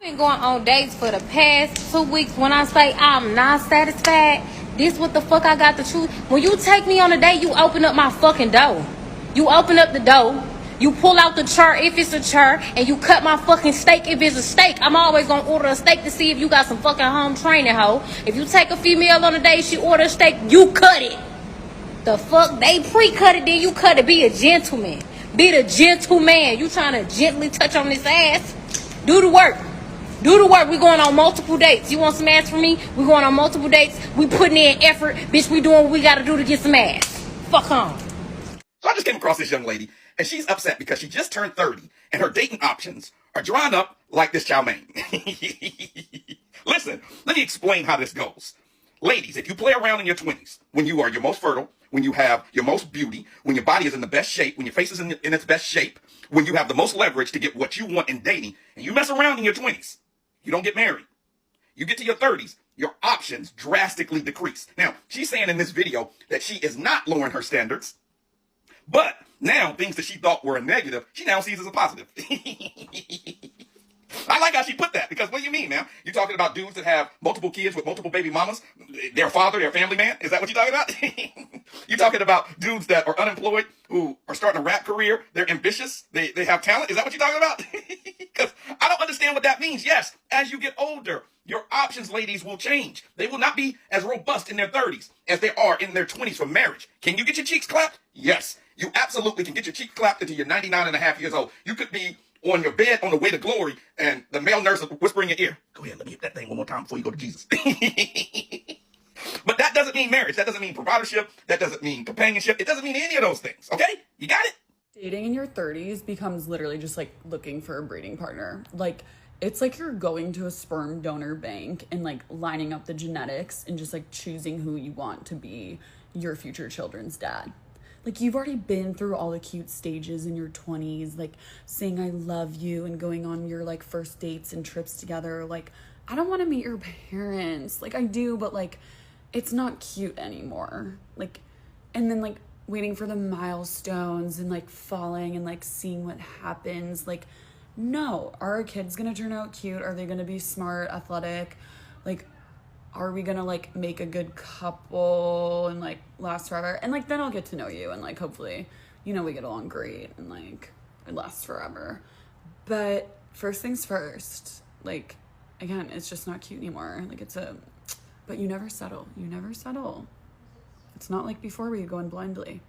Been going on dates for the past 2 weeks. When I say I'm not satisfied, this what the fuck I got to choose. When you take me on a date, you open up my fucking door. You open up the door. You pull out the chair if it's a chair, and you cut my fucking steak if it's a steak. I'm always gonna order a steak to see if you got some fucking home training, hoe. If you take a female on a date, she order a steak, you cut it. The fuck? They pre-cut it, then you cut it. Be a gentleman. Be the gentleman. You trying to gently touch on this ass? Do the work. Do the work. We going on multiple dates. You want some ass from me? We going on multiple dates. We putting in effort. Bitch, we doing what we gotta do to get some ass. Fuck on. So I just came across this young lady, and she's upset because she just turned 30, and her dating options are drawn up like this chow mein. Listen, let me explain how this goes. Ladies, if you play around in your 20s, when you are your most fertile, when you have your most beauty, when your body is in the best shape, when your face is in its best shape, when you have the most leverage to get what you want in dating, and you mess around in your 20s, you don't get married. You get to your 30s, your options drastically decrease. Now, she's saying in this video that she is not lowering her standards, but now things that she thought were a negative, she now sees as a positive. I like how she put that, because what do you mean, man? You're talking about dudes that have multiple kids with multiple baby mamas, their father, their family man? Is that what you're talking about? You're talking about dudes that are unemployed, who are starting a rap career, they're ambitious, they have talent? Is that what you're talking about? Because I don't understand what that means. Yes, as you get older, your options, ladies, will change. They will not be as robust in their 30s as they are in their 20s for marriage. Can you get your cheeks clapped? Yes, you absolutely can get your cheeks clapped until you're 99 and a half years old. You could be on your bed on the way to glory, and the male nurse will whisper in your ear, go ahead, let me hit that thing one more time before you go to Jesus. But that doesn't mean marriage. That doesn't mean providership. That doesn't mean companionship. It doesn't mean any of those things, okay? You got it? Dating in your 30s becomes literally just like looking for a breeding partner. Like, it's like you're going to a sperm donor bank and like lining up the genetics and just like choosing who you want to be your future children's dad. Like, you've already been through all the cute stages in your 20s, like saying I love you and going on your like first dates and trips together. Like, I don't want to meet your parents. Like, I do, but like, it's not cute anymore. Like, and then like waiting for the milestones and like falling and like seeing what happens. Like, no, are our kids gonna turn out cute? Are they gonna be smart, athletic? Like, are we gonna like make a good couple and like last forever? And like, then I'll get to know you and like, hopefully, you know, we get along great and like it lasts forever. But first things first, like, again, it's just not cute anymore. Like, but you never settle. You never settle. It's not like before where you go in blindly.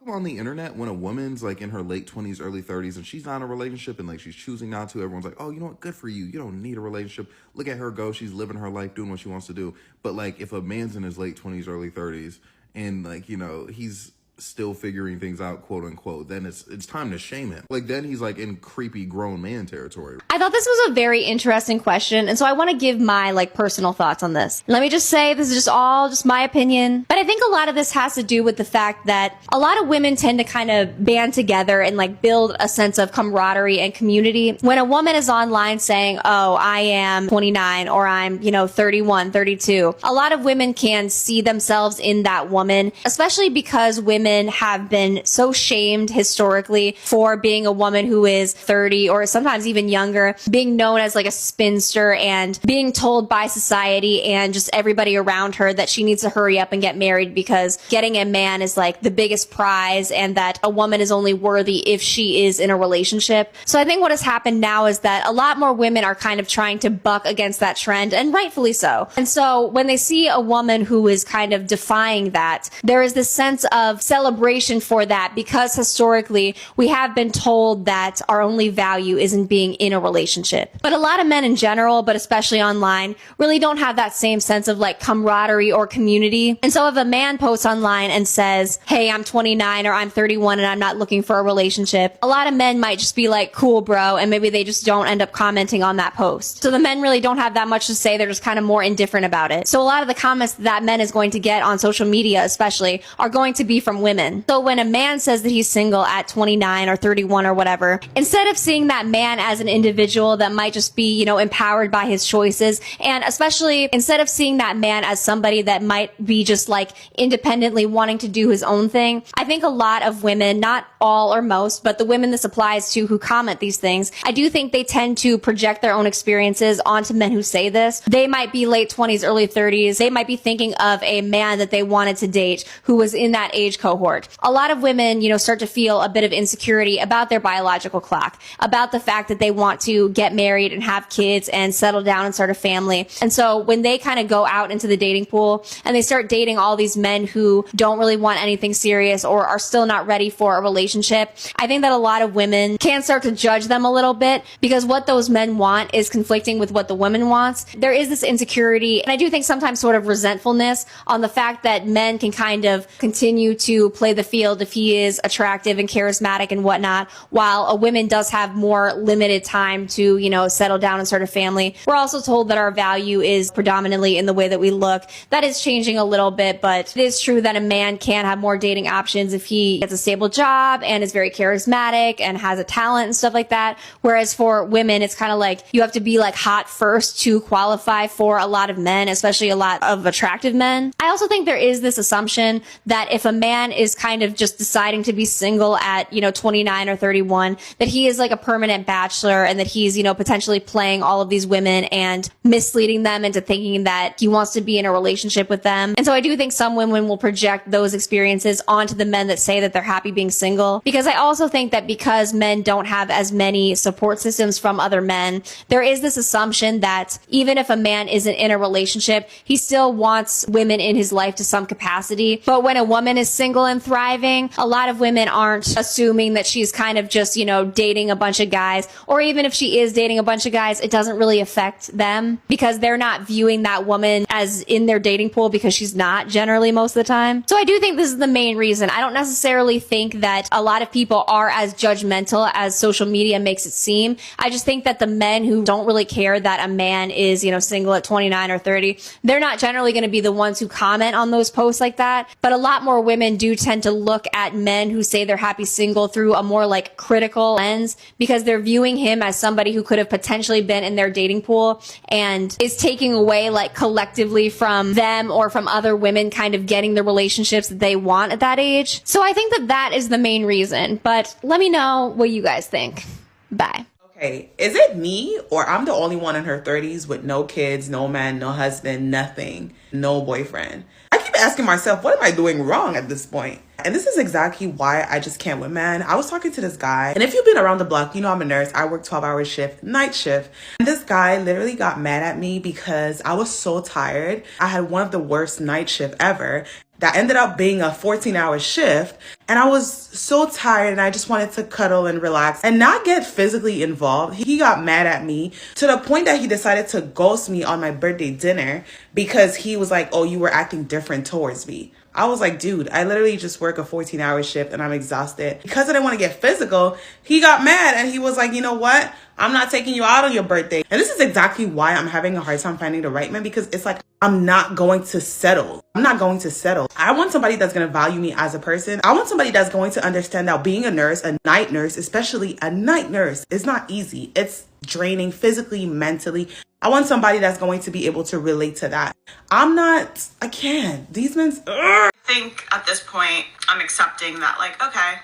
On the internet, when a woman's like in her late 20s, early 30s, and she's not in a relationship and like she's choosing not to, everyone's like, oh, you know what, good for you, you don't need a relationship, look at her go, she's living her life, doing what she wants to do. But like, if a man's in his late 20s, early 30s, and like, you know, he's still figuring things out, quote unquote, then it's time to shame him. Like, then he's like in creepy grown man territory. I thought this was a very interesting question, and so I want to give my like personal thoughts on this. Let me just say, this is just my opinion, but I think a lot of this has to do with the fact that a lot of women tend to kind of band together and like build a sense of camaraderie and community. When a woman is online saying, oh, I am 29 or I'm, 31, 32, a lot of women can see themselves in that woman, especially because women have been so shamed historically for being a woman who is 30 or sometimes even younger, being known as like a spinster and being told by society and just everybody around her that she needs to hurry up and get married because getting a man is like the biggest prize and that a woman is only worthy if she is in a relationship. So I think what has happened now is that a lot more women are kind of trying to buck against that trend, and rightfully so. And so when they see a woman who is kind of defying that, there is this sense of celebration for that, because historically we have been told that our only value is in being in a relationship. But a lot of men in general, but especially online, really don't have that same sense of like camaraderie or community. And so if a man posts online and says, hey, I'm 29 or I'm 31 and I'm not looking for a relationship, a lot of men might just be like, cool, bro, and maybe they just don't end up commenting on that post. So the men really don't have that much to say. They're just kind of more indifferent about it. So a lot of the comments that men is going to get on social media especially are going to be from women. So when a man says that he's single at 29 or 31 or whatever, instead of seeing that man as an individual that might just be, empowered by his choices, and especially instead of seeing that man as somebody that might be just like independently wanting to do his own thing, I think a lot of women, not all or most, but the women this applies to who comment these things, I do think they tend to project their own experiences onto men who say this. They might be late 20s, early 30s. They might be thinking of a man that they wanted to date who was in that age cohort. A lot of women, start to feel a bit of insecurity about their biological clock, about the fact that they want to get married and have kids and settle down and start a family. And so when they kind of go out into the dating pool and they start dating all these men who don't really want anything serious or are still not ready for a relationship, I think that a lot of women can start to judge them a little bit because what those men want is conflicting with what the woman wants. There is this insecurity, and I do think sometimes sort of resentfulness on the fact that men can kind of continue to play the field if he is attractive and charismatic and whatnot, while a woman does have more limited time to, settle down and start a family. We're also told that our value is predominantly in the way that we look. That is changing a little bit, but it is true that a man can have more dating options if he gets a stable job and is very charismatic and has a talent and stuff like that. Whereas for women, it's kind of like you have to be like hot first to qualify for a lot of men, especially a lot of attractive men. I also think there is this assumption that if a man is kind of just deciding to be single at, 29 or 31, that he is like a permanent bachelor and that he's, potentially playing all of these women and misleading them into thinking that he wants to be in a relationship with them. And so I do think some women will project those experiences onto the men that say that they're happy being single, because I also think that because men don't have as many support systems from other men, there is this assumption that even if a man isn't in a relationship, he still wants women in his life to some capacity. But when a woman is single and thriving, a lot of women aren't assuming that she's kind of just, dating a bunch of guys, or even if she is dating a bunch of guys, it doesn't really affect them because they're not viewing that woman as in their dating pool because she's not generally most of the time. So I do think this is the main reason. I don't necessarily think that a lot of people are as judgmental as social media makes it seem. I just think that the men who don't really care that a man is, single at 29 or 30, they're not generally going to be the ones who comment on those posts like that. But a lot more women do tend to look at men who say they're happy single through a more like critical lens because they're viewing him as somebody who could have potentially been in their dating pool and is taking away like collectively from them or from other women kind of getting the relationships that they want at that age. So I think that that is the main reason, but let me know what you guys think. Bye. Okay, is it me or I'm the only one in her 30s with no kids, no man, no husband, nothing, no boyfriend? I keep asking myself, what am I doing wrong at this point? And this is exactly why I just can't with men. I was talking to this guy, and if you've been around the block, I'm a nurse. I work 12-hour shift, night shift. And this guy literally got mad at me because I was so tired. I had one of the worst night shift ever. That ended up being a 14-hour shift. And I was so tired and I just wanted to cuddle and relax and not get physically involved. He got mad at me to the point that he decided to ghost me on my birthday dinner because he was like, oh, you were acting different towards me. I was like, dude, I literally just work a 14-hour shift and I'm exhausted. Because I didn't want to get physical, he got mad and he was like, you know what? I'm not taking you out on your birthday. And this is exactly why I'm having a hard time finding the right man, because it's like, I'm not going to settle. I'm not going to settle. I want somebody that's going to value me as a person. I want somebody that's going to understand that being a nurse, a night nurse, especially a night nurse, is not easy. It's draining physically, mentally. I want somebody that's going to be able to relate to that. I can't. These men. I think at this point, I'm accepting that, like, okay,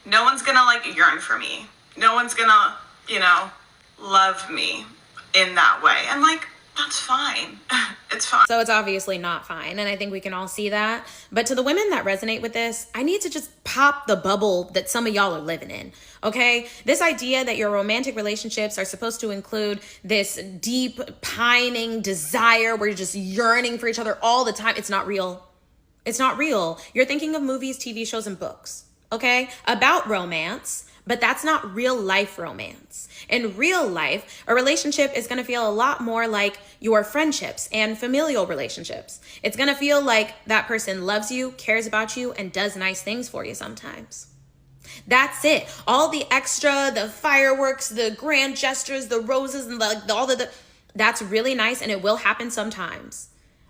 no one's gonna, like, yearn for me. No one's gonna, love me in that way. And, like, that's fine. It's fine. So it's obviously not fine. And I think we can all see that. But to the women that resonate with this, I need to just pop the bubble that some of y'all are living in. Okay? This idea that your romantic relationships are supposed to include this deep, pining desire where you're just yearning for each other all the time. It's not real. It's not real. You're thinking of movies, TV shows, and books, okay, about romance, but that's not real life romance. In real life, a relationship is going to feel a lot more like your friendships and familial relationships. It's going to feel like that person loves you, cares about you, and does nice things for you sometimes. That's it. All the extra, the fireworks, the grand gestures, the roses, and that's really nice, and it will happen sometimes.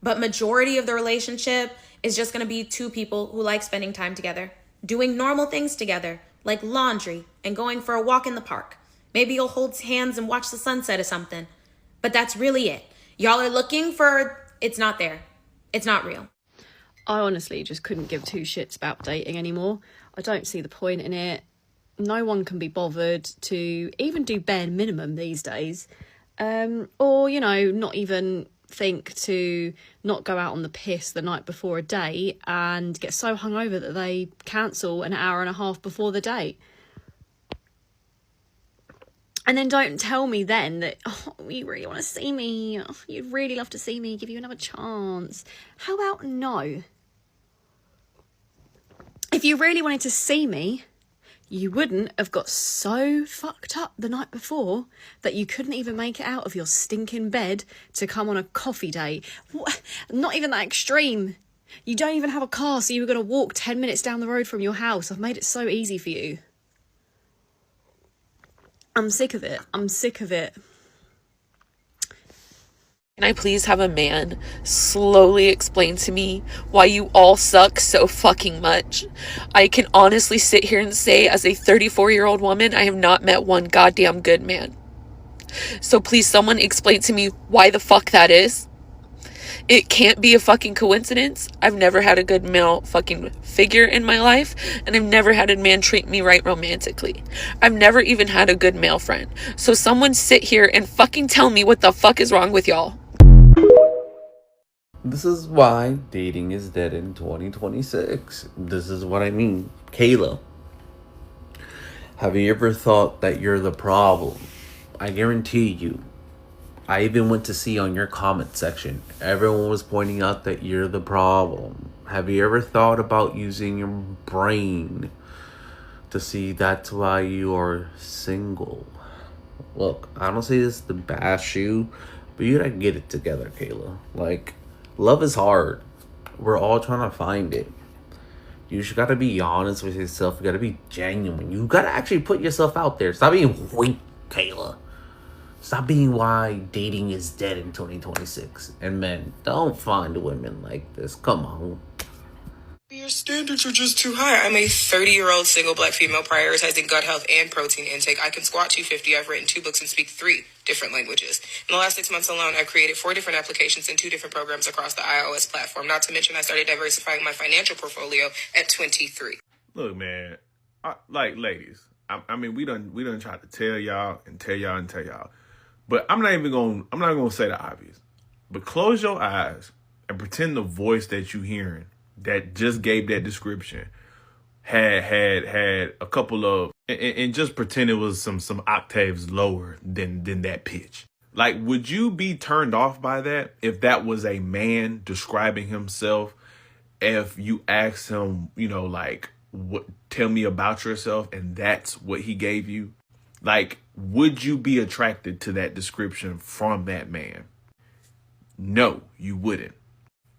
But majority of the relationship is just going to be two people who like spending time together, doing normal things together, like laundry and going for a walk in the park. Maybe you'll hold hands and watch the sunset or something. But that's really it. Y'all are looking for, it's not there. It's not real. I honestly just couldn't give two shits about dating anymore. I don't see the point in it. No one can be bothered to even do bare minimum these days. Or, you know, not even think to not go out on the piss the night before a date and get so hungover that they cancel an hour and a half before the date. And then don't tell me then that, oh, you really want to see me. Oh, you'd really love to see me, give you another chance. How about no? If you really wanted to see me, you wouldn't have got so fucked up the night before that you couldn't even make it out of your stinking bed to come on a coffee date. Not even that extreme. You don't even have a car, so you were going to walk 10 minutes down the road from your house. I've made it so easy for you. I'm sick of it. I'm sick of it. Can I please have a man slowly explain to me why you all suck so fucking much? I can honestly sit here and say, as a 34-year-old woman, I have not met one goddamn good man. So please, someone explain to me why the fuck that is. It can't be a fucking coincidence. I've never had a good male fucking figure in my life, and I've never had a man treat me right romantically. I've never even had a good male friend. So someone sit here and fucking tell me what the fuck is wrong with y'all. This is why dating is dead in 2026. This is what I mean. Kayla, have you ever thought that you're the problem? I guarantee you. I even went to see on your comment section. Everyone was pointing out that you're the problem. Have you ever thought about using your brain to see that's why you are single? Look, I don't say this to bash you, but you gotta get it together, Kayla. Like, love is hard. We're all trying to find it. You just gotta be honest with yourself. You gotta be genuine. You gotta actually put yourself out there. Stop being weak, Kayla. Stop being why dating is dead in 2026. And men, don't find women like this. Come on. Your standards are just too high. I'm a 30-year-old single black female prioritizing gut health and protein intake. I can squat 250. I've written 2 books and speak 3 different languages. In the last 6 months alone, I've created 4 different applications and 2 different programs across the iOS platform. Not to mention, I started diversifying my financial portfolio at 23. Look, man, ladies, I mean, we done tried to tell y'all and tell y'all and tell y'all. But I'm not gonna say the obvious. But close your eyes and pretend the voice that you hearing that just gave that description had a couple of and just pretend it was some octaves lower than that pitch. Like, would you be turned off by that if that was a man describing himself? If you asked him, you know, like, what, tell me about yourself, and that's what he gave you? Like, would you be attracted to that description from that man? No, you wouldn't.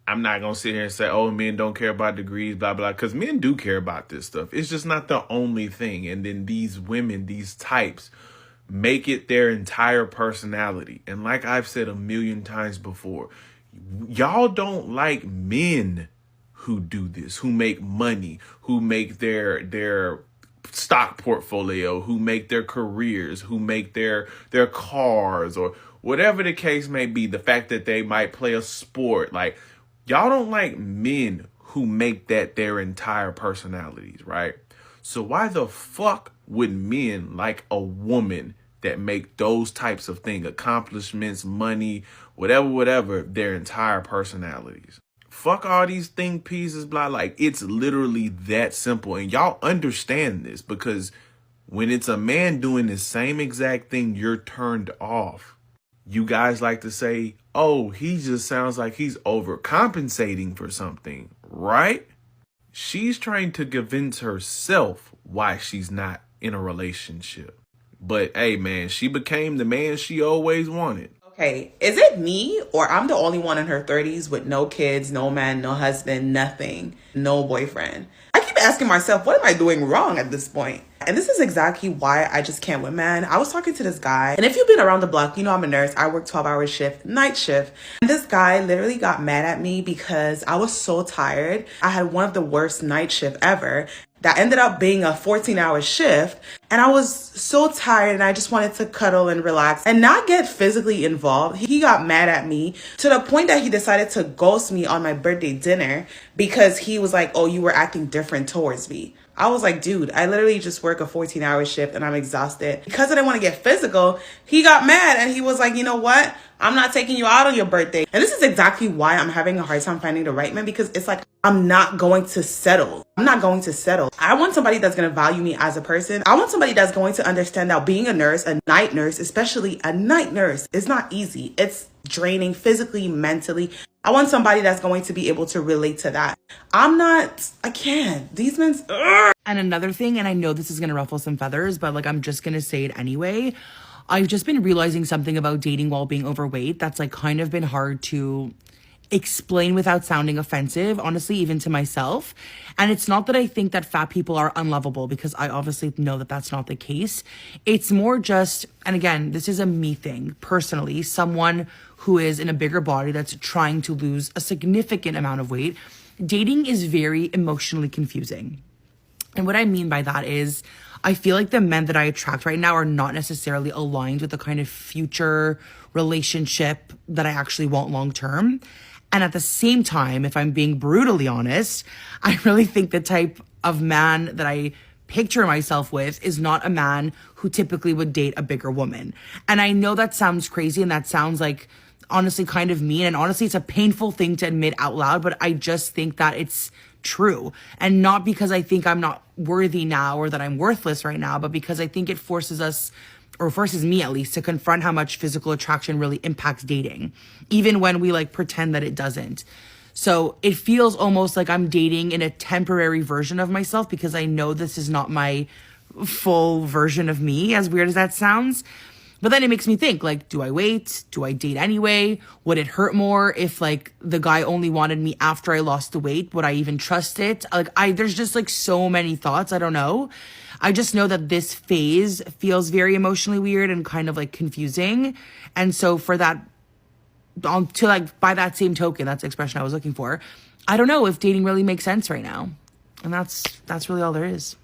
I'm not going to sit here and say, oh, men don't care about degrees, blah, blah, because men do care about this stuff. It's just not the only thing. And then these women, these types, make it their entire personality. And like I've said a million times before, y'all don't like men who do this, who make money, who make their stock portfolio, who make their careers, who make their cars, or whatever the case may be. The fact that they might play a sport, like, y'all don't like men who make that their entire personalities, right? So why the fuck would men like a woman that make those types of things, accomplishments, money, whatever, their entire personalities? Fuck all these think pieces, blah. Like, it's literally that simple. And y'all understand this, because when it's a man doing the same exact thing, you're turned off. You guys like to say, oh, he just sounds like he's overcompensating for something, right? She's trying to convince herself why she's not in a relationship. But hey, man, she became the man she always wanted. Okay, is it me or I'm the only one in her 30s with no kids, no man, no husband, nothing, no boyfriend? I keep asking myself, what am I doing wrong at this point? And this is exactly why I just can't with men. I was talking to this guy, and if you've been around the block, you know I'm a nurse. I work 12-hour shift, night shift. And this guy literally got mad at me because I was so tired. I had one of the worst night shift ever that ended up being a 14-hour shift. And I was so tired and I just wanted to cuddle and relax and not get physically involved. He got mad at me to the point that he decided to ghost me on my birthday dinner because he was like, oh, you were acting different towards me. I was like, dude, I literally just work a 14-hour shift and I'm exhausted. Because I didn't want to get physical, he got mad and he was like, you know what? I'm not taking you out on your birthday. And this is exactly why I'm having a hard time finding the right man, because it's like, I'm not going to settle. I'm not going to settle. I want somebody that's going to value me as a person. I want somebody that's going to understand that being a nurse, a night nurse, especially a night nurse, is not easy. It's draining physically, mentally. I want somebody that's going to be able to relate to that. I can't. These men's. And another thing, and I know this is going to ruffle some feathers, but like, I'm just going to say it anyway. I've just been realizing something about dating while being overweight that's like kind of been hard to explain without sounding offensive, honestly, even to myself. And it's not that I think that fat people are unlovable, because I obviously know that that's not the case. It's more just, and again, this is a me thing, personally, someone who is in a bigger body that's trying to lose a significant amount of weight. Dating is very emotionally confusing. And what I mean by that is, I feel like the men that I attract right now are not necessarily aligned with the kind of future relationship that I actually want long term. And at the same time, if I'm being brutally honest, I really think the type of man that I picture myself with is not a man who typically would date a bigger woman. And I know that sounds crazy and that sounds like honestly kind of mean. And honestly, it's a painful thing to admit out loud, but I just think that it's true. And not because I think I'm not worthy now or that I'm worthless right now, but because I think it forces us, or forces me at least, to confront how much physical attraction really impacts dating, even when we like pretend that it doesn't. So it feels almost like I'm dating in a temporary version of myself, because I know this is not my full version of me, as weird as that sounds. But then it makes me think, like, do I wait? Do I date anyway? Would it hurt more if, like, the guy only wanted me after I lost the weight? Would I even trust it? Like, there's just, like, so many thoughts. I don't know. I just know that this phase feels very emotionally weird and kind of, like, confusing. And so for that, to, like, by that same token, that's the expression I was looking for, I don't know if dating really makes sense right now. And that's really all there is.